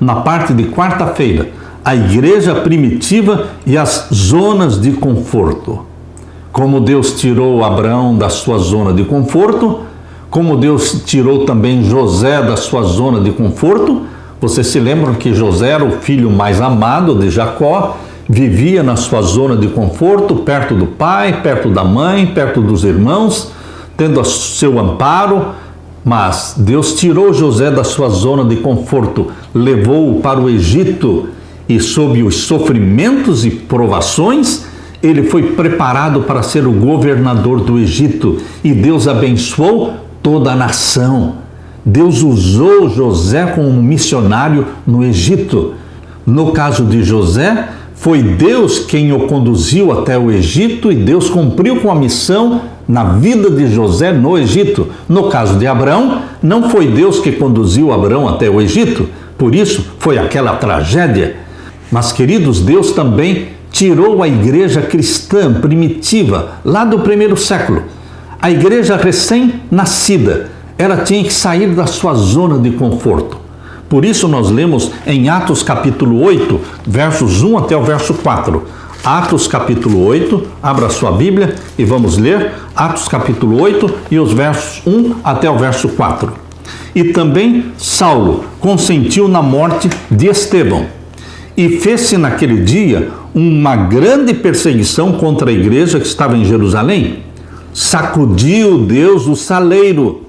na parte de quarta-feira, a igreja primitiva e as zonas de conforto. Como Deus tirou Abraão da sua zona de conforto, como Deus tirou também José da sua zona de conforto. Vocês se lembram que José era o filho mais amado de Jacó, vivia na sua zona de conforto, perto do pai, perto da mãe, perto dos irmãos, tendo seu amparo. Mas Deus tirou José da sua zona de conforto, levou-o para o Egito e, sob os sofrimentos e provações, ele foi preparado para ser o governador do Egito, e Deus abençoou toda a nação. Deus usou José como missionário no Egito. No caso de José, foi Deus quem o conduziu até o Egito, e Deus cumpriu com a missão na vida de José no Egito. No caso de Abraão, não foi Deus que conduziu Abraão até o Egito, por isso foi aquela tragédia. Mas, queridos, Deus também tirou a igreja cristã primitiva lá do primeiro século. A igreja recém-nascida, ela tinha que sair da sua zona de conforto. Por isso nós lemos em Atos capítulo 8, versos 1 até o verso 4. Atos capítulo 8, abra sua Bíblia e vamos ler Atos capítulo 8 e os versos 1 até o verso 4. E também Saulo consentiu na morte de Estevão, e fez-se naquele dia uma grande perseguição contra a igreja que estava em Jerusalém. Sacudiu Deus o saleiro.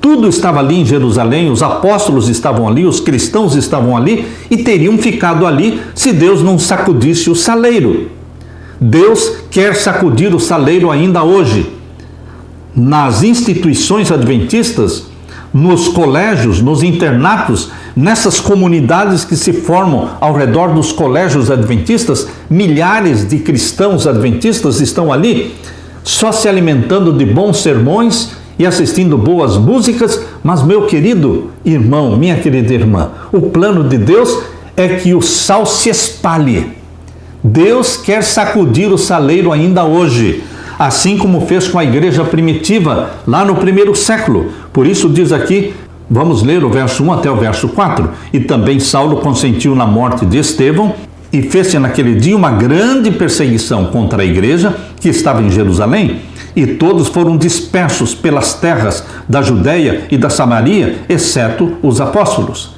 Tudo estava ali em Jerusalém, os apóstolos estavam ali, os cristãos estavam ali e teriam ficado ali se Deus não sacudisse o saleiro. Deus quer sacudir o saleiro ainda hoje. Nas instituições adventistas, nos colégios, nos internatos, nessas comunidades que se formam ao redor dos colégios adventistas, milhares de cristãos adventistas estão ali, só se alimentando de bons sermões e assistindo boas músicas. Mas, meu querido irmão, minha querida irmã, o plano de Deus é que o sal se espalhe. Deus quer sacudir o saleiro ainda hoje, assim como fez com a igreja primitiva lá no primeiro século. Por isso diz aqui, vamos ler o verso 1 até o verso 4. E também Saulo consentiu na morte de Estevão, e fez-se naquele dia uma grande perseguição contra a igreja que estava em Jerusalém, e todos foram dispersos pelas terras da Judéia e da Samaria, exceto os apóstolos.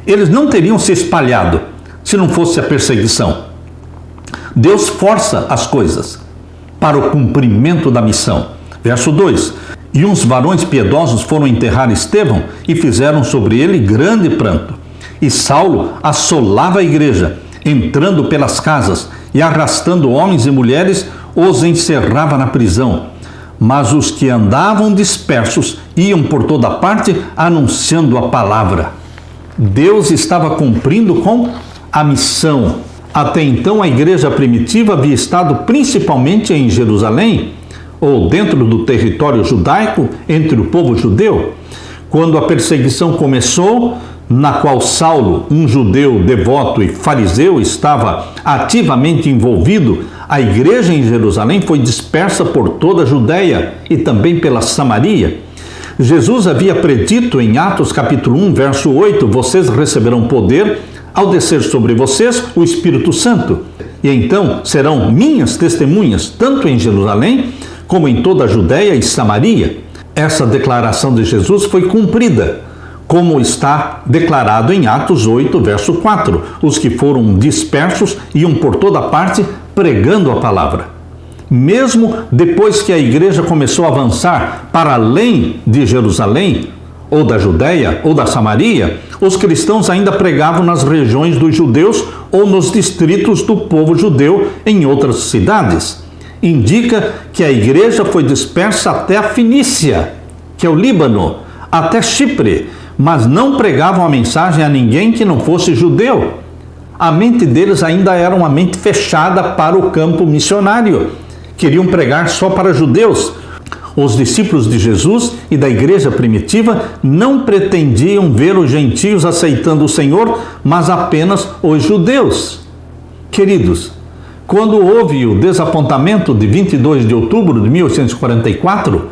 Eles não teriam se espalhado se não fosse a perseguição. Deus força as coisas para o cumprimento da missão. Verso 2. E uns varões piedosos foram enterrar Estevão e fizeram sobre ele grande pranto. E Saulo assolava a igreja, entrando pelas casas e arrastando homens e mulheres, os encerrava na prisão. Mas os que andavam dispersos iam por toda parte anunciando a palavra. Deus estava cumprindo com a missão. Até então a igreja primitiva havia estado principalmente em Jerusalém, ou dentro do território judaico, entre o povo judeu. Quando a perseguição começou, na qual Saulo, um judeu devoto e fariseu, estava ativamente envolvido, a igreja em Jerusalém foi dispersa por toda a Judéia e também pela Samaria. Jesus havia predito em Atos capítulo 1, verso 8, vocês receberão poder ao descer sobre vocês o Espírito Santo. E então serão minhas testemunhas, tanto em Jerusalém como em toda a Judéia e Samaria. Essa declaração de Jesus foi cumprida, como está declarado em Atos 8, verso 4. Os que foram dispersos iam por toda parte pregando a palavra. Mesmo depois que a igreja começou a avançar para além de Jerusalém, ou da Judéia, ou da Samaria, os cristãos ainda pregavam nas regiões dos judeus ou nos distritos do povo judeu em outras cidades. Indica que a igreja foi dispersa até a Fenícia, que é o Líbano, até Chipre, mas não pregavam a mensagem a ninguém que não fosse judeu. A mente deles ainda era uma mente fechada para o campo missionário. Queriam pregar só para judeus. Os discípulos de Jesus e da igreja primitiva não pretendiam ver os gentios aceitando o Senhor, mas apenas os judeus. Queridos, quando houve o desapontamento de 22 de outubro de 1844,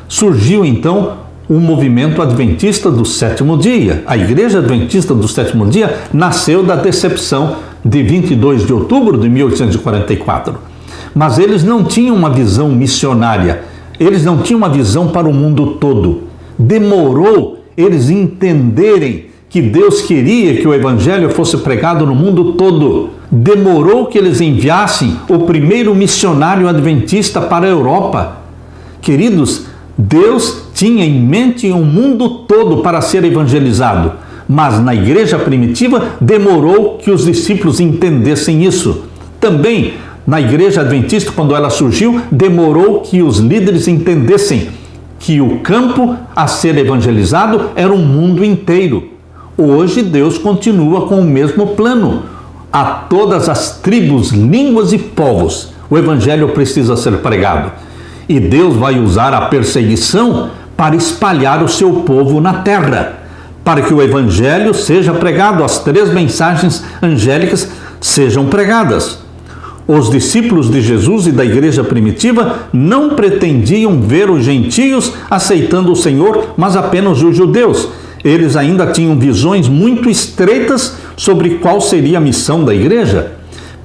surgiu então o movimento adventista do sétimo dia. A Igreja Adventista do sétimo dia nasceu da decepção de 22 de outubro de 1844. Mas eles não tinham uma visão missionária, eles não tinham uma visão para o mundo todo. Demorou eles entenderem que Deus queria que o Evangelho fosse pregado no mundo todo. Demorou que eles enviassem o primeiro missionário adventista para a Europa. Queridos, Deus tinha em mente o mundo todo para ser evangelizado, mas na igreja primitiva demorou que os discípulos entendessem isso. Também na igreja adventista, quando ela surgiu, demorou que os líderes entendessem que o campo a ser evangelizado era o mundo inteiro. Hoje Deus continua com o mesmo plano. A todas as tribos, línguas e povos, o evangelho precisa ser pregado. E Deus vai usar a perseguição para espalhar o seu povo na terra, para que o evangelho seja pregado, as 3 mensagens angélicas sejam pregadas. Os discípulos de Jesus e da igreja primitiva não pretendiam ver os gentios aceitando o Senhor, mas apenas os judeus. Eles ainda tinham visões muito estreitas sobre qual seria a missão da igreja.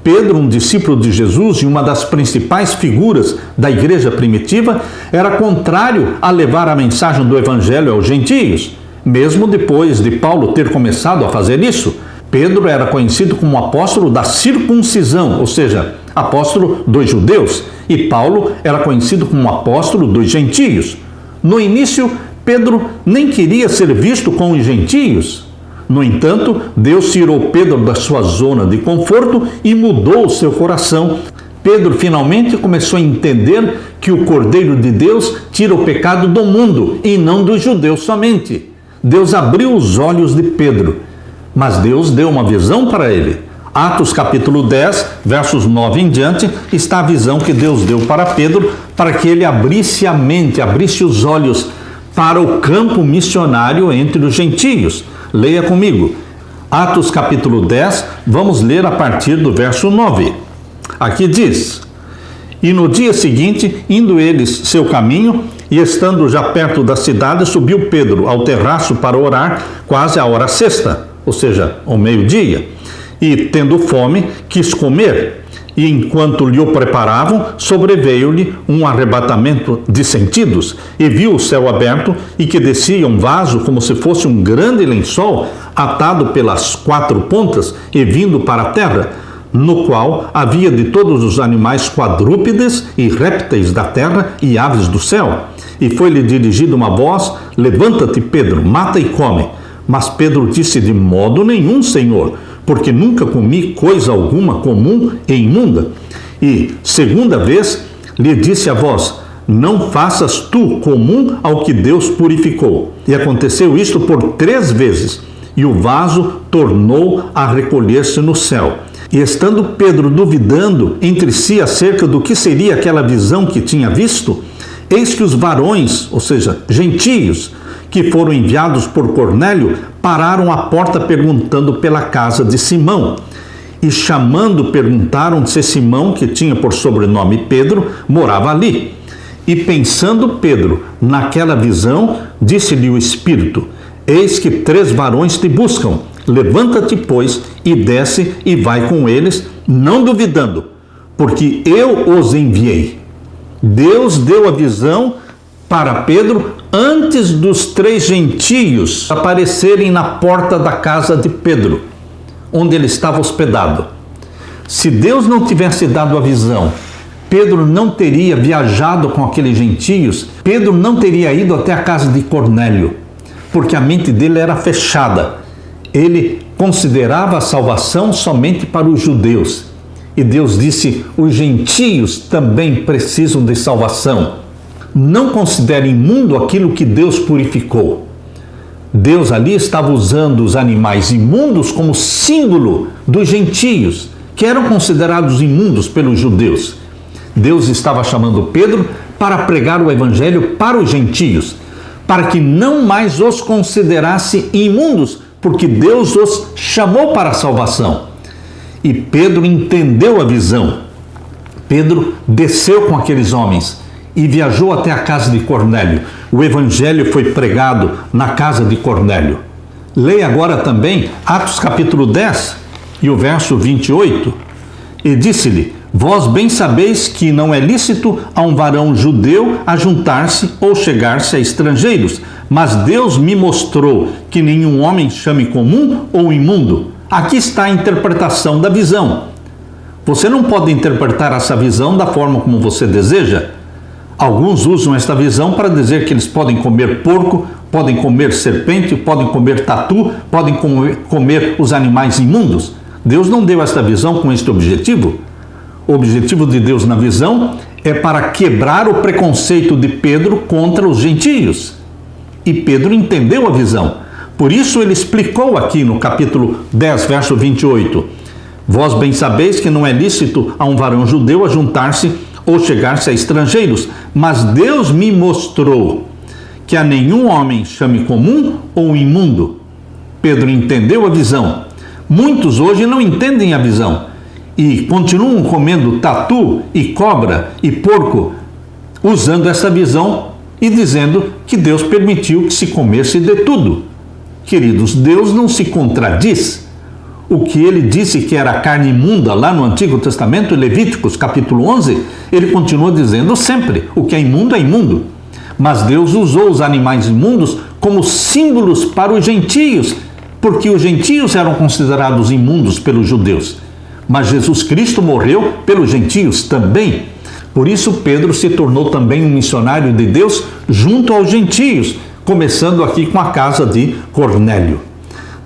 Pedro, um discípulo de Jesus e uma das principais figuras da igreja primitiva, era contrário a levar a mensagem do evangelho aos gentios. Mesmo depois de Paulo ter começado a fazer isso, Pedro era conhecido como apóstolo da circuncisão, ou seja, apóstolo dos judeus, e Paulo era conhecido como apóstolo dos gentios. No início, Pedro nem queria ser visto com os gentios. No entanto, Deus tirou Pedro da sua zona de conforto e mudou o seu coração. Pedro finalmente começou a entender que o Cordeiro de Deus tira o pecado do mundo e não dos judeus somente. Deus abriu os olhos de Pedro, mas Deus deu uma visão para ele. Atos capítulo 10, versos 9 em diante, está a visão que Deus deu para Pedro, para que ele abrisse a mente, abrisse os olhos para o campo missionário entre os gentios. Leia comigo. Atos capítulo 10, vamos ler a partir do verso 9. Aqui diz: E no dia seguinte, indo eles seu caminho, e estando já perto da cidade, subiu Pedro ao terraço para orar, quase à hora sexta, ou seja, ao meio-dia. E, tendo fome, quis comer. E enquanto lhe o preparavam, sobreveio-lhe um arrebatamento de sentidos, e viu o céu aberto, e que descia um vaso como se fosse um grande lençol, atado pelas 4 pontas e vindo para a terra, no qual havia de todos os animais quadrúpedes e répteis da terra e aves do céu. E foi-lhe dirigida uma voz: Levanta-te, Pedro, mata e come. Mas Pedro disse: De modo nenhum, Senhor, porque nunca comi coisa alguma comum e imunda. E, segunda vez, lhe disse a voz: Não faças tu comum ao que Deus purificou. E aconteceu isto por 3 vezes, e o vaso tornou a recolher-se no céu. E estando Pedro duvidando entre si acerca do que seria aquela visão que tinha visto, eis que os varões, ou seja, gentios, que foram enviados por Cornélio, pararam à porta perguntando pela casa de Simão. E chamando, perguntaram se Simão, que tinha por sobrenome Pedro, morava ali. E pensando Pedro naquela visão, disse-lhe o Espírito: Eis que 3 varões te buscam. Levanta-te, pois, e desce e vai com eles, não duvidando, porque eu os enviei. Deus deu a visão para Pedro antes dos 3 gentios aparecerem na porta da casa de Pedro, onde ele estava hospedado. Se Deus não tivesse dado a visão, Pedro não teria viajado com aqueles gentios, Pedro não teria ido até a casa de Cornélio, porque a mente dele era fechada. Ele considerava a salvação somente para os judeus. E Deus disse: os gentios também precisam de salvação. Não considere imundo aquilo que Deus purificou. Deus ali estava usando os animais imundos como símbolo dos gentios, que eram considerados imundos pelos judeus. Deus estava chamando Pedro para pregar o evangelho para os gentios, para que não mais os considerasse imundos, porque Deus os chamou para a salvação. E Pedro entendeu a visão. Pedro desceu com aqueles homens e viajou até a casa de Cornélio. O evangelho foi pregado na casa de Cornélio. Leia agora também Atos capítulo 10 e o verso 28. E disse-lhe: vós bem sabeis que não é lícito a um varão judeu ajuntar-se ou chegar-se a estrangeiros, mas Deus me mostrou que nenhum homem chame comum ou imundo. Aqui está a interpretação da visão. Você não pode interpretar essa visão da forma como você deseja. Alguns usam esta visão para dizer que eles podem comer porco, podem comer serpente, podem comer tatu, podem comer os animais imundos. Deus não deu esta visão com este objetivo. O objetivo de Deus na visão é para quebrar o preconceito de Pedro contra os gentios. E Pedro entendeu a visão. Por isso ele explicou aqui no capítulo 10, verso 28. Vós bem sabeis que não é lícito a um varão judeu ajuntar-se ou chegar-se a estrangeiros, mas Deus me mostrou que a nenhum homem chame comum ou imundo. Pedro entendeu a visão. Muitos hoje não entendem a visão e continuam comendo tatu e cobra e porco, usando essa visão e dizendo que Deus permitiu que se comesse de tudo. Queridos, Deus não se contradiz. O que ele disse que era carne imunda lá no Antigo Testamento, em Levíticos capítulo 11, ele continua dizendo sempre: o que é imundo. Mas Deus usou os animais imundos como símbolos para os gentios, porque os gentios eram considerados imundos pelos judeus. Mas Jesus Cristo morreu pelos gentios também. Por isso Pedro se tornou também um missionário de Deus junto aos gentios, começando aqui com a casa de Cornélio.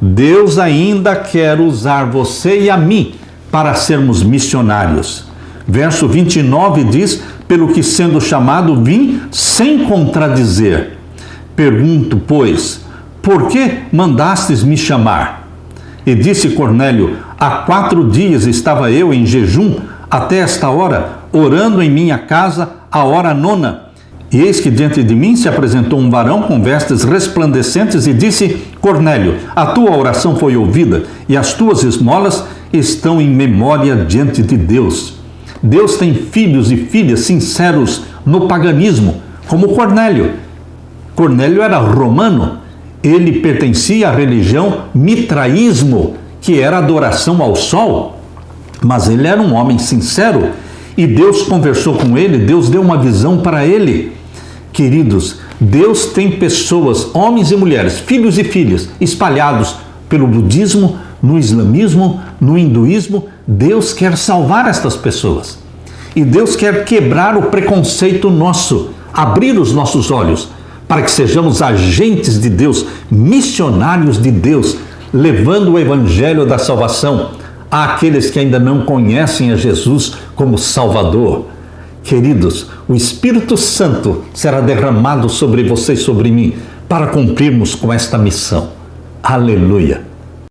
Deus ainda quer usar você e a mim para sermos missionários. Verso 29 diz: pelo que sendo chamado vim sem contradizer. Pergunto, pois, por que mandastes me chamar? E disse Cornélio: há 4 dias estava eu em jejum até esta hora, orando em minha casa a hora 9. E eis que diante de mim se apresentou um varão com vestes resplandecentes e disse: Cornélio, a tua oração foi ouvida e as tuas esmolas estão em memória diante de Deus. Deus tem filhos e filhas sinceros no paganismo, como Cornélio. Cornélio era romano, ele pertencia à religião mitraísmo, que era adoração ao sol, mas ele era um homem sincero e Deus conversou com ele, Deus deu uma visão para ele. Queridos, Deus tem pessoas, homens e mulheres, filhos e filhas, espalhados pelo budismo, no islamismo, no hinduísmo. Deus quer salvar estas pessoas. E Deus quer quebrar o preconceito nosso, abrir os nossos olhos, para que sejamos agentes de Deus, missionários de Deus, levando o evangelho da salvação àqueles que ainda não conhecem a Jesus como Salvador. Queridos, o Espírito Santo será derramado sobre você e sobre mim para cumprirmos com esta missão. Aleluia!